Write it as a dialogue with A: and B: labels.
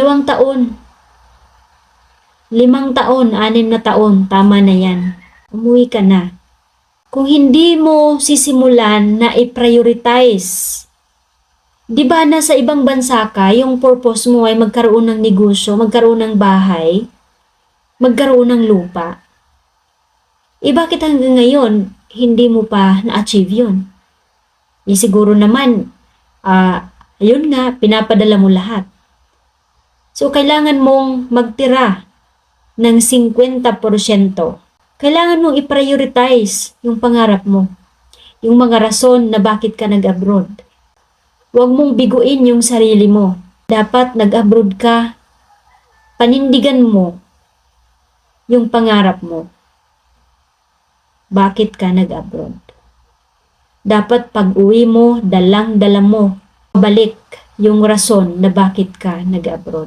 A: 2 taon, 5 taon, 6 na taon, tama na yan. Umuwi ka na. Kung hindi mo sisimulan na i-prioritize, di ba nasa ibang bansa ka, yung purpose mo ay magkaroon ng negosyo, magkaroon ng bahay, magkaroon ng lupa. Bakit hanggang ngayon, hindi mo pa na-achieve yun? Siguro naman, ayun nga, pinapadala mo lahat. So, kailangan mong magtira ng 50%. Kailangan mong i-prioritize yung pangarap mo. Yung mga rason na bakit ka nag-abroad. Huwag mong biguin yung sarili mo. Dapat nag-abroad ka, panindigan mo yung pangarap mo. Bakit ka nag-abroad? Dapat pag-uwi mo, dalang-dala mo, balik yung rason na bakit ka nag-abroad.